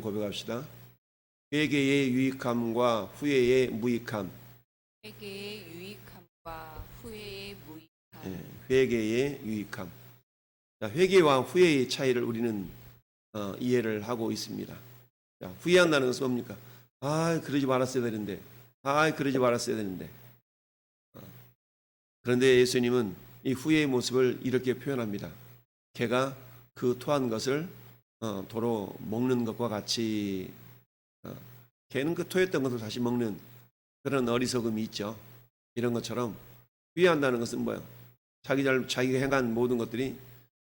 고백합시다. 회개의 유익함과 후회의 무익함. 회개의 유익함과 후회의 무익함. 회개의 유익함. 자, 회개와 후회의 차이를 우리는 이해를 하고 있습니다. 자, 후회한다는 것은 뭡니까? 그러지 말았어야 되는데. 그러지 말았어야 되는데. 그런데 예수님은 이 후회의 모습을 이렇게 표현합니다. 개가 그 토한 것을 도로 먹는 것과 같이 개는 그 토했던 것을 다시 먹는 그런 어리석음이 있죠. 이런 것처럼 후회한다는 것은 뭐예요? 자기가 행한 모든 것들이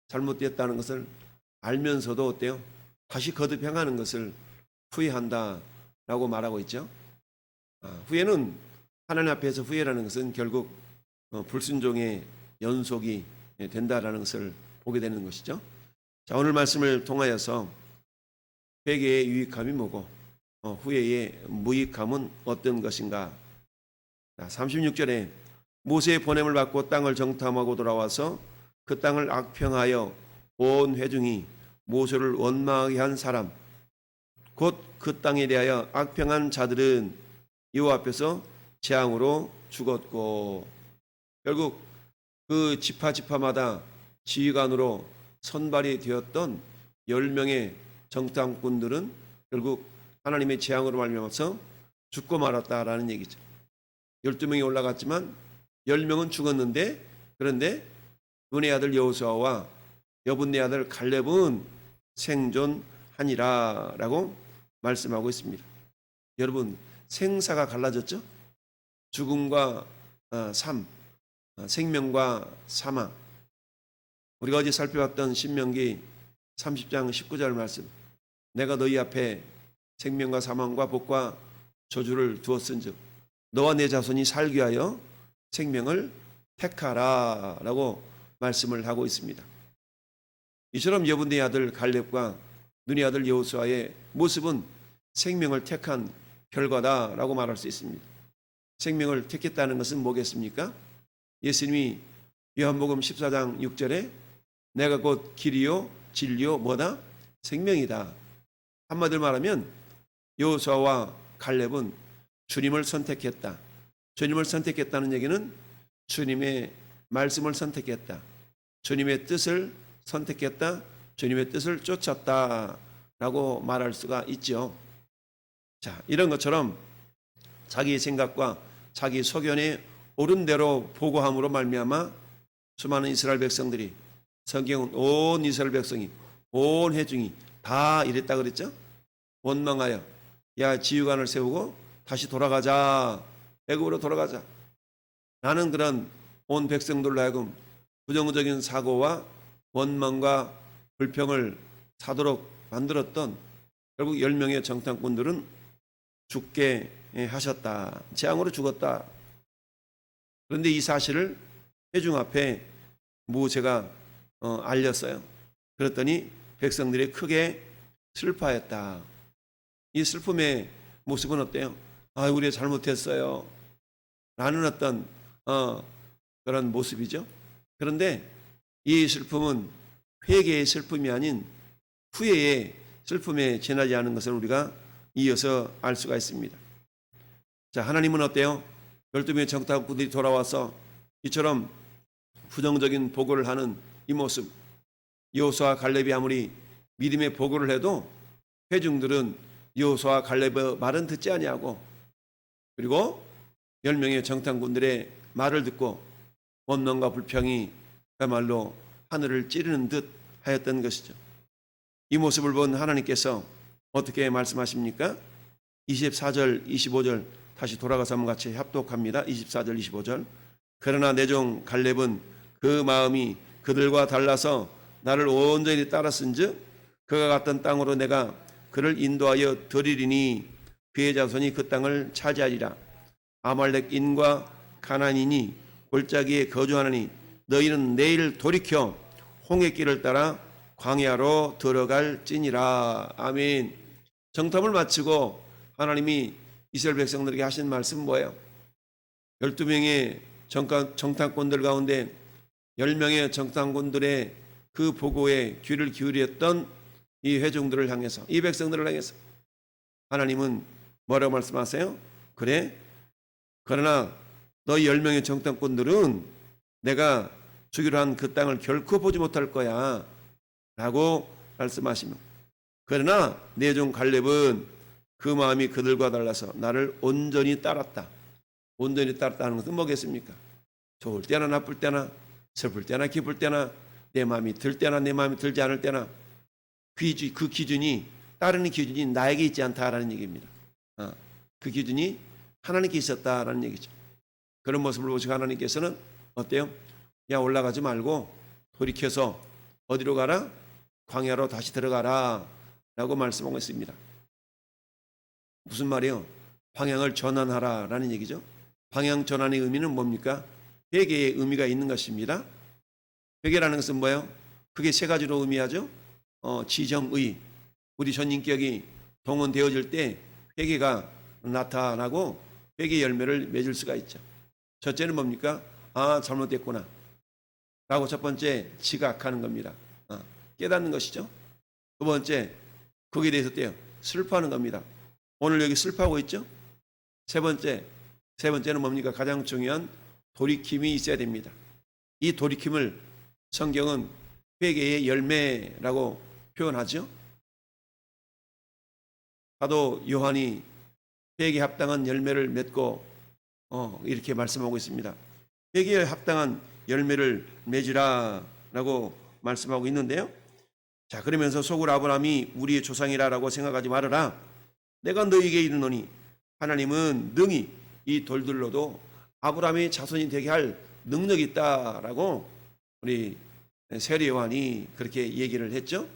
잘못되었다는 것을 알면서도 어때요? 다시 거듭 행하는 것을 후회한다라고 말하고 있죠. 후회는 하나님 앞에서 후회라는 것은 결국 불순종의 연속이 된다라는 것을 보게 되는 것이죠. 자, 오늘 말씀을 통하여서 회개의 유익함이 뭐고 후회의 무익함은 어떤 것인가? 자, 36절에 모세의 보냄을 받고 땅을 정탐하고 돌아와서 그 땅을 악평하여 온 회중이 모세를 원망하게 한 사람 곧 그 땅에 대하여 악평한 자들은 여호와 앞에서 재앙으로 죽었고, 결국 그 지파마다 지휘관으로 선발이 되었던 10명의 정탐꾼들은 결국 하나님의 재앙으로 말미암아서 죽고 말았다라는 얘기죠. 12명이 올라갔지만 10명은 죽었는데, 그런데 눈의 아들 여호수아와 여분네 아들 갈렙은 생존하니라라고 말씀하고 있습니다. 여러분, 생사가 갈라졌죠? 죽음과 삶, 생명과 사망. 우리가 어제 살펴봤던 신명기 30장 19절 말씀, 내가 너희 앞에 생명과 사망과 복과 저주를 두었은즉 너와 내 자손이 살기 위하여 생명을 택하라 라고 말씀을 하고 있습니다. 이처럼 여분네 아들 갈렙과 눈의 아들 여호수아의 모습은 생명을 택한 결과다라고 말할 수 있습니다. 생명을 택했다는 것은 뭐겠습니까? 예수님이 요한복음 14장 6절에 내가 곧 길이요 진리요 뭐다? 생명이다. 한마디로 말하면 여호수아와 갈렙은 주님을 선택했다. 주님을 선택했다는 얘기는 주님의 말씀을 선택했다. 주님의 뜻을 선택했다. 주님의 뜻을 쫓았다라고 말할 수가 있죠. 자, 이런 것처럼 자기 생각과 자기 소견에 옳은 대로 보고함으로 말미암아 수많은 이스라엘 백성들이, 성경은 온 이스라엘 백성이, 온 회중이 다 이랬다 그랬죠. 원망하여 야, 지휘관을 세우고 다시 돌아가자, 애굽으로 돌아가자 라는 그런 온 백성들로 하여금 부정적인 사고와 원망과 불평을 사도록 만들었던 결국 10명의 정탐꾼들은 죽게 하셨다. 재앙으로 죽었다. 그런데 이 사실을 회중 앞에 모세가 알렸어요. 그랬더니 백성들이 크게 슬퍼했다. 이 슬픔의 모습은 어때요? 우리가 잘못했어요 라는 어떤 그런 모습이죠. 그런데 이 슬픔은 회개의 슬픔이 아닌 후회의 슬픔에 지나지 않은 것을 우리가 이어서 알 수가 있습니다. 자, 하나님은 어때요? 12명의 정탐꾼들이 돌아와서 이처럼 부정적인 보고를 하는 이 모습, 여호수아와 갈렙이 아무리 믿음의 보고를 해도 회중들은 여호수아와 갈렙의 말은 듣지 아니하고, 그리고 10명의 정탐꾼들의 말을 듣고 원망과 불평이 그야말로 하늘을 찌르는 듯 하였던 것이죠. 이 모습을 본 하나님께서 어떻게 말씀하십니까? 24절, 25절 다시 돌아가서 한번 같이 합독합니다. 24절, 25절. 그러나 내 종 갈렙은 그 마음이 그들과 달라서 나를 온전히 따랐은즉 그가 갔던 땅으로 내가 그를 인도하여 드리리니 그의 자손이 그 땅을 차지하리라. 아말렉인과 가나안인이 골짜기에 거주하느니 너희는 내일 돌이켜 홍해 길을 따라 광야로 들어갈지니라. 아멘. 정탐을 마치고 하나님이 이스라엘 백성들에게 하신 말씀 뭐예요? 12명의 정탐꾼들 가운데 10명의 정탐꾼들의 그 보고에 귀를 기울였던 이 회중들을 향해서, 이 백성들을 향해서 하나님은 뭐라고 말씀하세요? 그래? 그러나 너희 10명의 정탐꾼들은 내가 주기로 한 그 땅을 결코 보지 못할 거야 라고 말씀하시며, 그러나 내 종 갈렙은 그 마음이 그들과 달라서 나를 온전히 따랐다. 온전히 따랐다는 것은 뭐겠습니까? 좋을 때나 나쁠 때나, 슬플 때나 기쁠 때나, 내 마음이 들 때나 내 마음이 들지 않을 때나, 그 기준이, 따르는 기준이 나에게 있지 않다라는 얘기입니다. 그 기준이 하나님께 있었다라는 얘기죠. 그런 모습을 보시고 하나님께서는 어때요? 야, 올라가지 말고 돌이켜서 어디로 가라? 광야로 다시 들어가라 라고 말씀하고 있습니다. 무슨 말이에요? 방향을 전환하라라는 얘기죠. 방향 전환의 의미는 뭡니까? 회개의 의미가 있는 것입니다. 회개라는 것은 뭐예요? 그게 세 가지로 의미하죠. 지정의, 우리 전인격이 동원되어질 때 회개가 나타나고 회개 열매를 맺을 수가 있죠. 첫째는 뭡니까? 아, 잘못됐구나 라고 첫 번째 지각하는 겁니다. 깨닫는 것이죠. 두 번째, 거기에 대해서 어때요? 슬퍼하는 겁니다. 오늘 여기 슬퍼하고 있죠. 세 번째는 뭡니까? 가장 중요한 돌이킴이 있어야 됩니다. 이 돌이킴을 성경은 회개의 열매라고 표현하죠. 사도 요한이 회개에 합당한 열매를 맺고 이렇게 말씀하고 있습니다. 회개에 합당한 열매를 맺으라라고 말씀하고 있는데요. 자, 그러면서 속으로 아브라함이 우리의 조상이라고 생각하지 말아라. 내가 너에게 이르노니 하나님은 능히 이 돌들로도 아브라함의 자손이 되게 할 능력이 있다라고 우리 세례 요한이 그렇게 얘기를 했죠.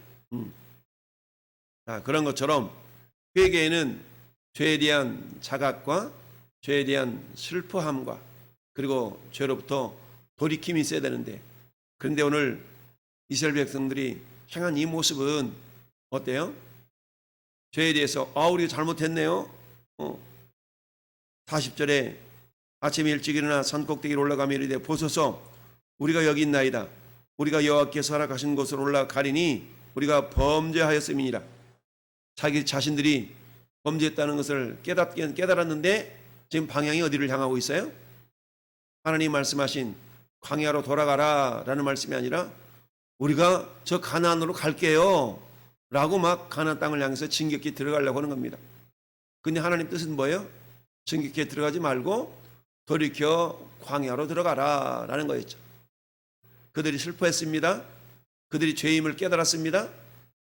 그런 것처럼 회개에는 죄에 대한 자각과 죄에 대한 슬퍼함과 그리고 죄로부터 돌이킴이 있어야 되는데, 그런데 오늘 이스라엘 백성들이 행한 이 모습은 어때요? 죄에 대해서 우리가 잘못했네요. 40절에 아침에 일찍 일어나 산꼭대기로 올라가며 이르되 보소서 우리가 여기 있나이다. 우리가 여호와께서 허락하신 곳으로 올라가리니 우리가 범죄하였음이니라. 자기 자신들이 범죄했다는 것을 깨달았는데 지금 방향이 어디를 향하고 있어요? 하나님 말씀하신 광야로 돌아가라 라는 말씀이 아니라 우리가 저 가나안으로 갈게요 라고 막 가나안 땅을 향해서 진격히 들어가려고 하는 겁니다. 근데 하나님 뜻은 뭐예요? 진격히 들어가지 말고 돌이켜 광야로 들어가라 라는 거였죠. 그들이 슬퍼했습니다. 그들이 죄임을 깨달았습니다.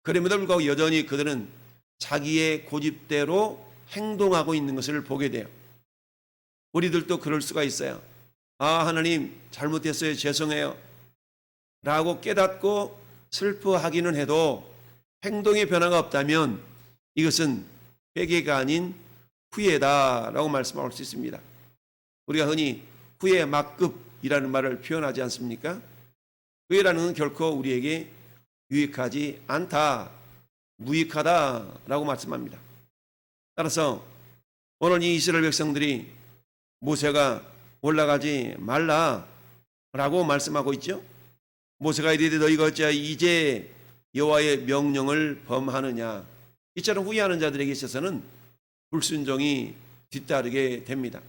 그럼에도 불구하고 여전히 그들은 자기의 고집대로 행동하고 있는 것을 보게 돼요. 우리들도 그럴 수가 있어요. 하나님 잘못했어요, 죄송해요 라고 깨닫고 슬퍼하기는 해도 행동의 변화가 없다면 이것은 회개가 아닌 후회다라고 말씀할 수 있습니다. 우리가 흔히 후회 막급이라는 말을 표현하지 않습니까? 후회라는 건 결코 우리에게 유익하지 않다, 무익하다라고 말씀합니다. 따라서 오늘 이 이스라엘 백성들이 모세가 올라가지 말라라고 말씀하고 있죠. 모세가 이르되 너희가 어찌하여 이제 여호와의 명령을 범하느냐. 이처럼 후회하는 자들에게 있어서는 불순종이 뒤따르게 됩니다.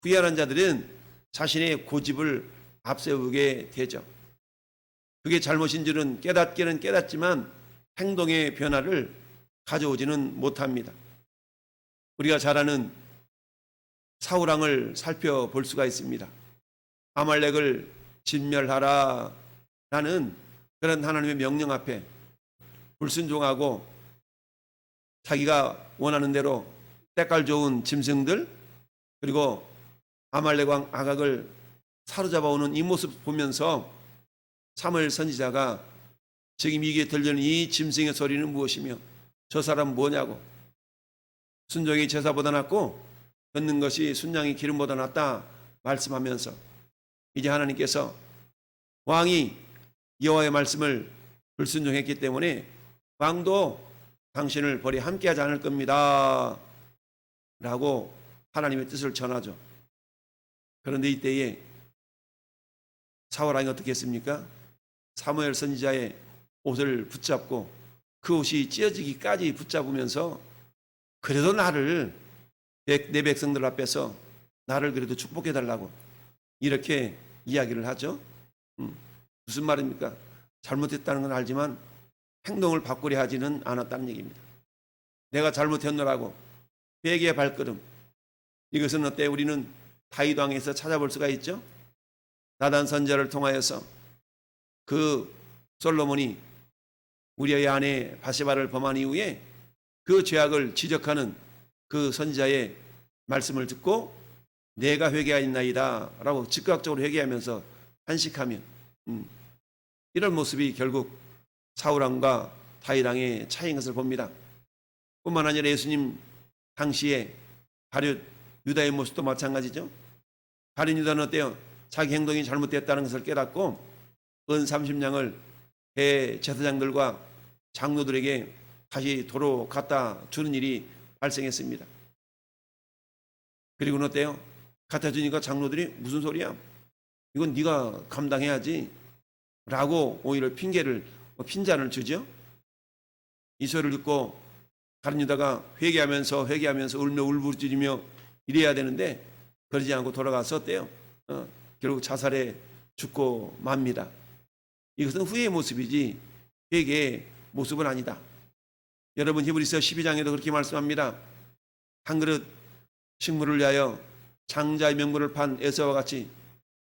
후회하는 자들은 자신의 고집을 앞세우게 되죠. 그게 잘못인 줄은 깨닫기는 깨닫지만 행동의 변화를 가져오지는 못합니다. 우리가 잘 아는 사울왕을 살펴볼 수가 있습니다. 아말렉을 진멸하라 라는 그런 하나님의 명령 앞에 불순종하고 자기가 원하는 대로 때깔 좋은 짐승들 그리고 아말렉 왕 아각을 사로잡아오는 이 모습 보면서 사무엘 선지자가 지금 이게 들리는 이 짐승의 소리는 무엇이며 저 사람은 뭐냐고, 순종이 제사보다 낫고 듣는 것이 순양이 기름보다 낫다 말씀하면서 이제 하나님께서 왕이 여호와의 말씀을 불순종했기 때문에 왕도 당신을 버리 함께하지 않을 겁니다 라고 하나님의 뜻을 전하죠. 그런데 이때에 사울왕이 어떻게 했습니까? 사무엘 선지자의 옷을 붙잡고 그 옷이 찢어지기까지 붙잡으면서 그래도 나를 내 백성들 앞에서 나를 그래도 축복해 달라고 이렇게 이야기를 하죠. 무슨 말입니까? 잘못했다는 건 알지만 행동을 바꾸려 하지는 않았다는 얘기입니다. 내가 잘못했노라고 회개의 발걸음, 이것은 어때? 우리는 다윗 왕에서 찾아볼 수가 있죠. 나단 선지자를 통하여서 그 솔로몬이 우리의 아내 바세바를 범한 이후에 그 죄악을 지적하는 그 선지자의 말씀을 듣고 내가 회개하였나이다 라고 즉각적으로 회개하면서 한식하며 이런 모습이 결국 사울왕과 다윗왕의 차이인 것을 봅니다. 뿐만 아니라 예수님 당시에 가룟 유다의 모습도 마찬가지죠. 가룟 유다는 어때요? 자기 행동이 잘못됐다는 것을 깨닫고 은 30냥을 대제사장들과 장로들에게 다시 도로 갖다 주는 일이 발생했습니다. 그리고는 어때요? 갖다 주니까 장로들이 무슨 소리야? 이건 네가 감당해야지 라고 오히려 핀잔을 주죠. 이 소리를 듣고 가룟 유다가 회개하면서 울며 울부짖으며 이래야 되는데 그러지 않고 돌아가서 어때요? 결국 자살해 죽고 맙니다. 이것은 후회의 모습이지 회개의 모습은 아니다. 여러분 히브리서 12장에도 그렇게 말씀합니다. 한 그릇 식물을 위하여 장자의 명분을 판 에서와 같이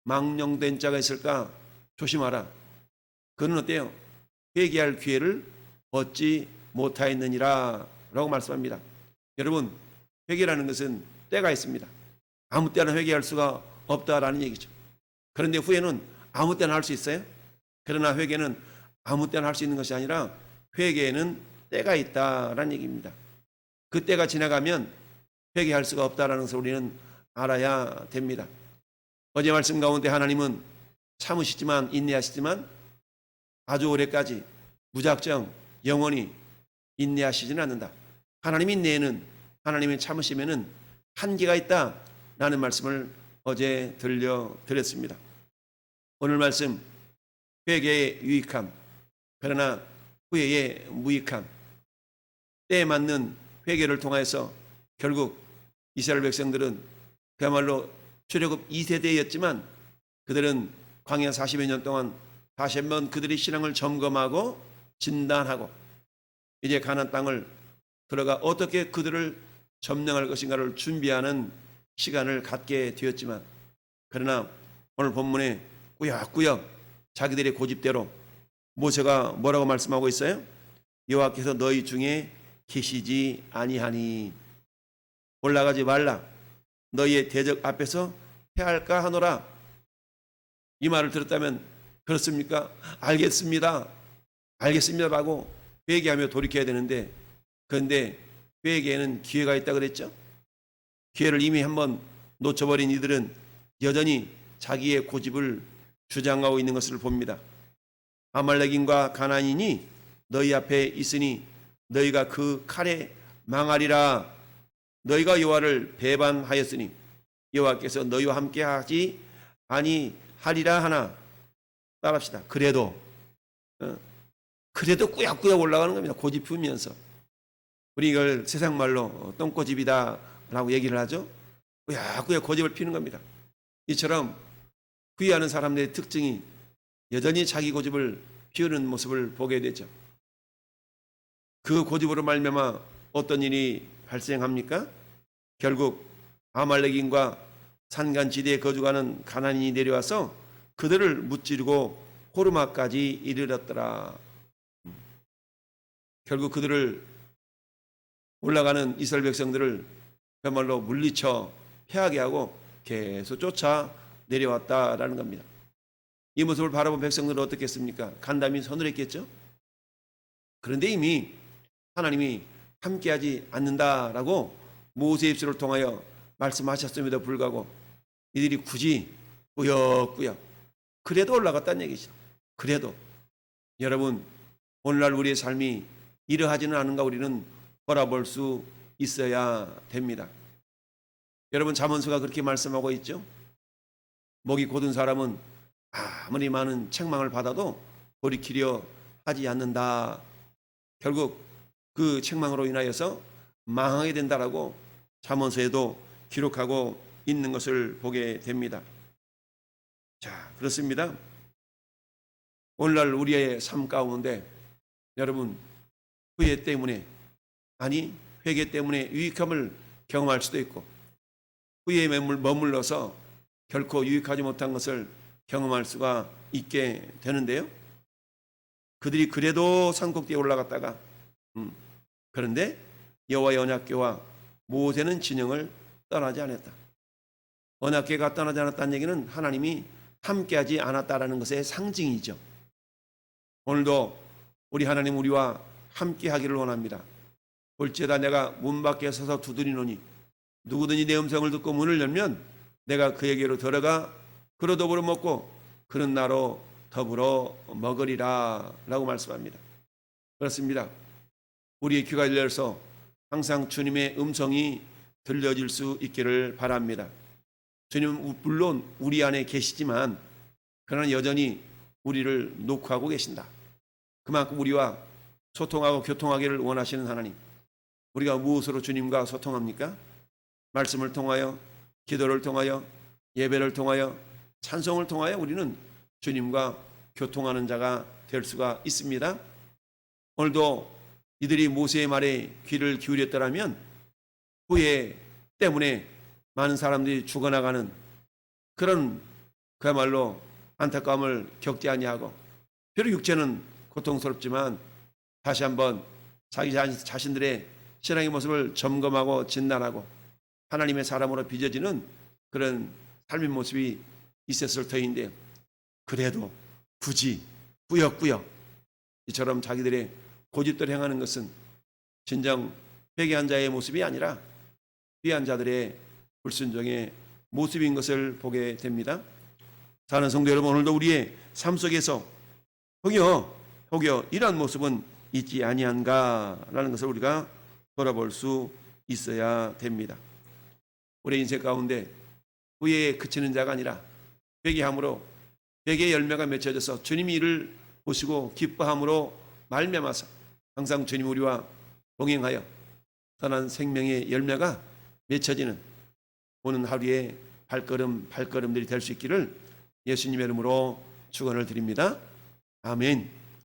망령된 자가 있을까 조심하라. 그는 어때요? 회개할 기회를 얻지 못하였느니라 라고 말씀합니다. 여러분 회개라는 것은 때가 있습니다. 아무 때나 회개할 수가 없다라는 얘기죠. 그런데 후회는 아무 때나 할 수 있어요. 그러나 회개는 아무 때나 할 수 있는 것이 아니라 회개에는 때가 있다라는 얘기입니다. 그 때가 지나가면 회개할 수가 없다라는 것을 우리는 알아야 됩니다. 어제 말씀 가운데 하나님은 참으시지만 인내하시지만 아주 오래까지 무작정 영원히 인내하시지는 않는다. 하나님의 인내에는 하나님의 참으심에는 한계가 있다라는 말씀을 어제 들려드렸습니다. 오늘 말씀 회개의 유익함 그러나 후회의 무익함, 때에 맞는 회개를 통해서 결국 이스라엘 백성들은 그야말로 출애굽 2세대였지만 그들은 광야 40여 년 동안 다시 한번 그들의 신앙을 점검하고 진단하고 이제 가나안 땅을 들어가 어떻게 그들을 점령할 것인가를 준비하는 시간을 갖게 되었지만 그러나 오늘 본문에 꾸역꾸역 자기들의 고집대로 모세가 뭐라고 말씀하고 있어요? 여호와께서 너희 중에 계시지 아니하니 올라가지 말라 너희의 대적 앞에서 패할까 하노라. 이 말을 들었다면 그렇습니까? 알겠습니다라고 회개하며 돌이켜야 되는데 그런데 회개에는 기회가 있다 그랬죠. 기회를 이미 한번 놓쳐버린 이들은 여전히 자기의 고집을 주장하고 있는 것을 봅니다. 아말렉인과 가나안인이 너희 앞에 있으니 너희가 그 칼에 망하리라. 너희가 여호와를 배반하였으니 여호와께서 너희와 함께하지 아니하리라 하나. 따라합시다. 그래도 꾸역꾸역 올라가는 겁니다. 고집 피우면서. 우리 이걸 세상 말로 똥고집이다라고 얘기를 하죠. 꾸역꾸역 고집을 피우는 겁니다. 이처럼 후회하는 사람들의 특징이 여전히 자기 고집을 피우는 모습을 보게 되죠. 그 고집으로 말미암아 어떤 일이 발생합니까? 결국 아말렉인과 산간지대에 거주하는 가나안인이 내려와서 그들을 무찌르고 호르마까지 이르렀더라. 결국 그들을 올라가는 이스라엘 백성들을 그야말로 물리쳐 패하게 하고 계속 쫓아 내려왔다라는 겁니다. 이 모습을 바라본 백성들은 어떻겠습니까? 간담이 서늘했겠죠? 그런데 이미 하나님이 함께하지 않는다라고 모세의 입술을 통하여 말씀하셨음에도 불구하고 이들이 굳이 꾸역꾸역 그래도 올라갔다는 얘기죠. 그래도 여러분 오늘날 우리의 삶이 이러하지는 않은가 우리는 돌아볼 수 있어야 됩니다. 여러분 잠언서가 그렇게 말씀하고 있죠. 목이 곧은 사람은 아무리 많은 책망을 받아도 돌이키려 하지 않는다. 결국 그 책망으로 인하여서 망하게 된다라고 잠언서에도 기록하고 있는 것을 보게 됩니다. 자, 그렇습니다. 오늘날 우리의 삶 가운데 여러분 후회 때문에 아니 회개 때문에 유익함을 경험할 수도 있고 후회에 머물러서 결코 유익하지 못한 것을 경험할 수가 있게 되는데요. 그들이 그래도 산꼭대에 올라갔다가 그런데 여호와의 언약궤와 모세는 진영을 떠나지 않았다. 언약궤가 떠나지 않았다는 얘기는 하나님이 함께하지 않았다라는 것의 상징이죠. 오늘도 우리 하나님 우리와 함께하기를 원합니다. 볼지어다 내가 문 밖에 서서 두드리노니 누구든지 내 음성을 듣고 문을 열면 내가 그에게로 들어가 그로 더불어 먹고 그는 나로 더불어 먹으리라 라고 말씀합니다. 그렇습니다. 우리의 귀가 열려서 항상 주님의 음성이 들려질 수 있기를 바랍니다. 주님은 물론 우리 안에 계시지만 그러나 여전히 우리를 녹화하고 계신다. 그만큼 우리와 소통하고 교통하기를 원하시는 하나님. 우리가 무엇으로 주님과 소통합니까? 말씀을 통하여, 기도를 통하여, 예배를 통하여, 찬송을 통하여 우리는 주님과 교통하는 자가 될 수가 있습니다. 오늘도 이들이 모세의 말에 귀를 기울였더라면 후회 때문에 많은 사람들이 죽어나가는 그런 그야말로 안타까움을 겪지 아니하고 비록 육체는 고통스럽지만 다시 한번 자기 자신들의 신앙의 모습을 점검하고 진단하고 하나님의 사람으로 빚어지는 그런 삶의 모습이 있었을 터인데 그래도 굳이 꾸역꾸역 이처럼 자기들의 고집대로 행하는 것은 진정 회개한 자의 모습이 아니라 피한 자들의 불순종의 모습인 것을 보게 됩니다. 사는 성도 여러분, 오늘도 우리의 삶 속에서 혹여 이러한 모습은 있지 아니한가라는 것을 우리가 돌아볼 수 있어야 됩니다. 우리 인생 가운데 후회에 그치는 자가 아니라 회개함으로 회개의 열매가 맺혀져서 주님이 이를 보시고 기뻐함으로 말미암아서 항상 주님 우리와 동행하여 선한 생명의 열매가 맺혀지는 오는 하루의 발걸음들이 될 수 있기를 예수님의 이름으로 축원을 드립니다. 아멘.